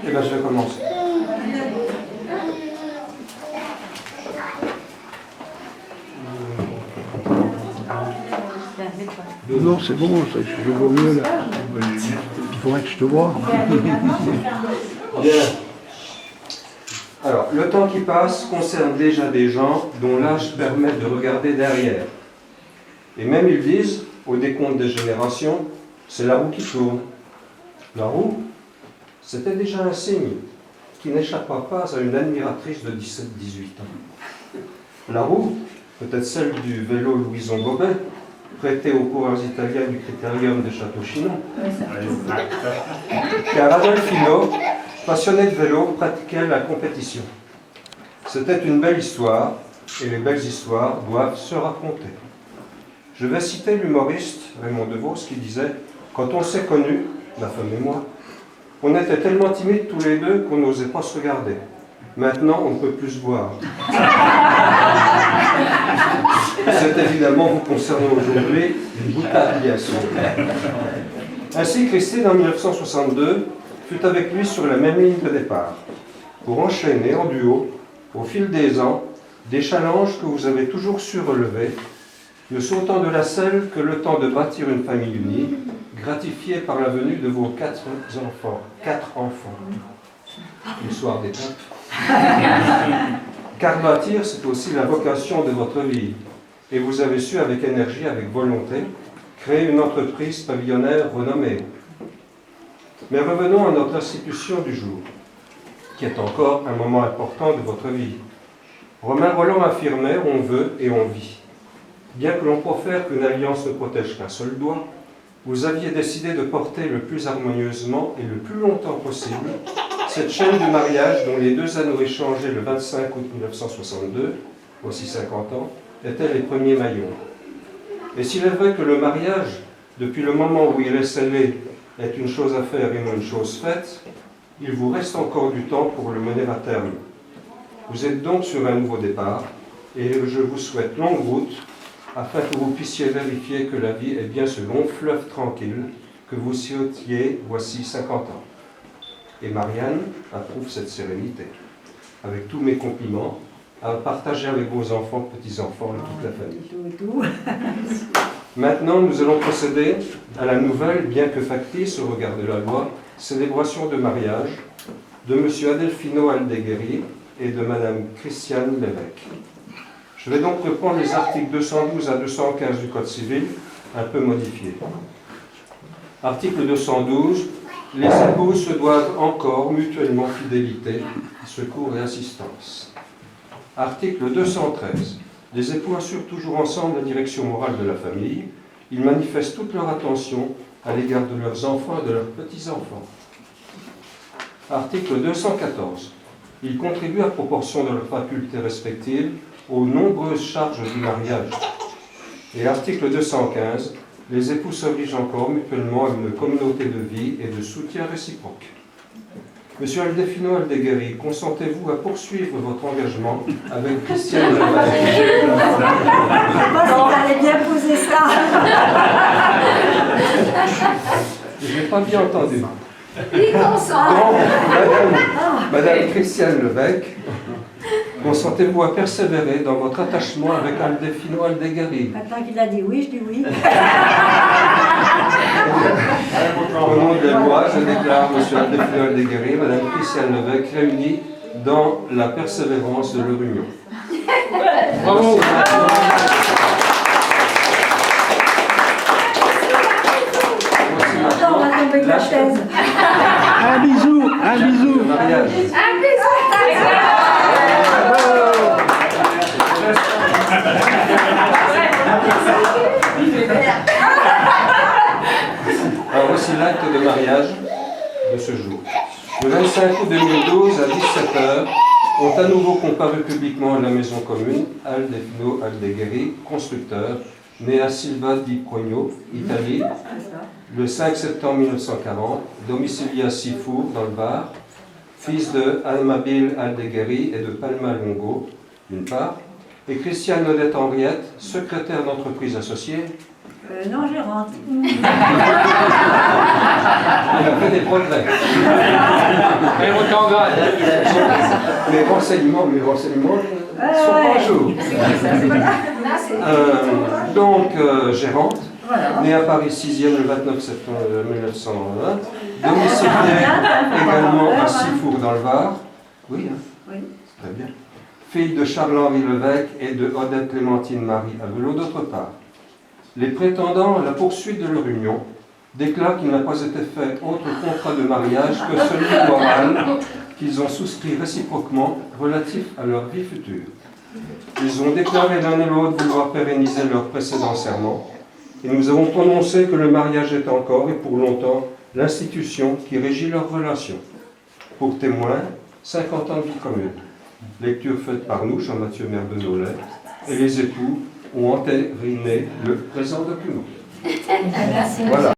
Eh bien, je vais commencer. Non, c'est bon, ça, je vois mieux là. Il faudrait que je te voie. Bien. Alors, le temps qui passe concerne déjà des gens dont l'âge permet de regarder derrière. Et même ils disent, au décompte des générations, c'est la roue qui tourne. La roue, c'était déjà un signe qui n'échappa pas à une admiratrice de 17-18 ans. La roue, peut-être celle du vélo Louison Bobet, prêté aux coureurs italiens du Critérium de Château-Chinon. Car Adolfino, passionné de vélo, pratiquait la compétition. C'était une belle histoire, et les belles histoires doivent se raconter. Je vais citer l'humoriste Raymond Devos qui disait « Quand on s'est connus, ma femme et moi, on était tellement timides tous les deux qu'on n'osait pas se regarder. Maintenant, on ne peut plus se voir. » C'est évidemment vous concernant aujourd'hui une boutade, bien sûr. Ainsi, Christine, en 1962, fut avec lui sur la même ligne de départ, pour enchaîner en duo, au fil des ans, des challenges que vous avez toujours su relever, ne sont autant de la selle que le temps de bâtir une famille unie, gratifiée par la venue de vos 4 enfants. 4 enfants. L'histoire des papes. Car bâtir, c'est aussi la vocation de votre vie. Et vous avez su, avec énergie, avec volonté, créer une entreprise pavillonnaire renommée. Mais revenons à notre institution du jour, qui est encore un moment important de votre vie. Romain Rolland affirmait « On veut et on vit ». Bien que l'on profère qu'une alliance ne protège qu'un seul doigt, vous aviez décidé de porter le plus harmonieusement et le plus longtemps possible cette chaîne de mariage dont les 2 anneaux échangés le 25 août 1962, voici 50 ans, étaient les premiers maillons. Et s'il est vrai que le mariage, depuis le moment où il est scellé, est une chose à faire et non une chose faite, il vous reste encore du temps pour le mener à terme. Vous êtes donc sur un nouveau départ, et je vous souhaite longue route, afin que vous puissiez vérifier que la vie est bien ce long fleuve tranquille que vous sautiez voici 50 ans. Et Marianne approuve cette sérénité. Avec tous mes compliments, à partager avec vos enfants, petits-enfants et toute la famille. Maintenant, nous allons procéder à la nouvelle, bien que factice au regard de la loi, célébration de mariage de M. Adelfino Aldeguerri et de Mme Christiane Lévesque. Je vais donc reprendre les articles 212 à 215 du Code civil, un peu modifiés. Article 212. Les épouses se doivent encore mutuellement fidélité, secours et assistance. Article 213. Les époux assurent toujours ensemble la direction morale de la famille. Ils manifestent toute leur attention à l'égard de leurs enfants et de leurs petits-enfants. Article 214. Ils contribuent à proportion de leurs facultés respectives aux nombreuses charges du mariage. Et article 215. Les époux s'obligent encore mutuellement à une communauté de vie et de soutien réciproque. Monsieur Adelfino Aldeguerri, consentez-vous à poursuivre votre engagement avec Christiane Lévesque? On allait bien poser ça. Je n'ai pas bien entendu. Il consent. Donc, Madame Christiane Lévesque, consentez-vous à persévérer dans votre attachement avec Adelfino Aldeguerri? Maintenant qu'il a dit oui, je dis oui. Au nom de la loi, je déclare M. Adelfino Aldeguerri et Mme Christiane Lévesque réunis dans la persévérance de leur union. Bravo. Attends, on va tomber de la chaise. Un bisou, un bisou. Le mariage. Un bisou. Alors voici l'acte de mariage de ce jour. Le 25 août 2012, à 17h, ont à nouveau comparu publiquement à la maison commune Adelfino Aldeguerri, constructeur, né à Silva di Progno, Italie, le 5 septembre 1940, domicilié à Sifour, dans le Var, fils de Amabile Aldeguerri et de Palma Longo, d'une part, et Christiane Odette Henriette, secrétaire d'entreprise associée. Non, gérante. Elle a fait des progrès. Elle monte en grade. Mes renseignements sont pas à jour. Gérante, née à Paris 6e le 29 septembre 1920, domiciliée également à Sifour dans le Var. Oui, hein? Oui. Très bien. Fille de Charles-Henri Levesque et de Odette Clémentine Marie Avelot d'autre part. Les prétendants à la poursuite de leur union déclarent qu'il n'a pas été fait autre contrat de mariage que celui moral qu'ils ont souscrit réciproquement relatif à leur vie future. Ils ont déclaré l'un et l'autre vouloir pérenniser leur précédent serment, et nous avons prononcé que le mariage est encore et pour longtemps l'institution qui régit leurs relations. Pour témoin, 50 ans de vie commune. Lecture faite par nous, Jean-Mathieu Maire de Nolay, et les époux ont entériné le présent document. Merci. Voilà.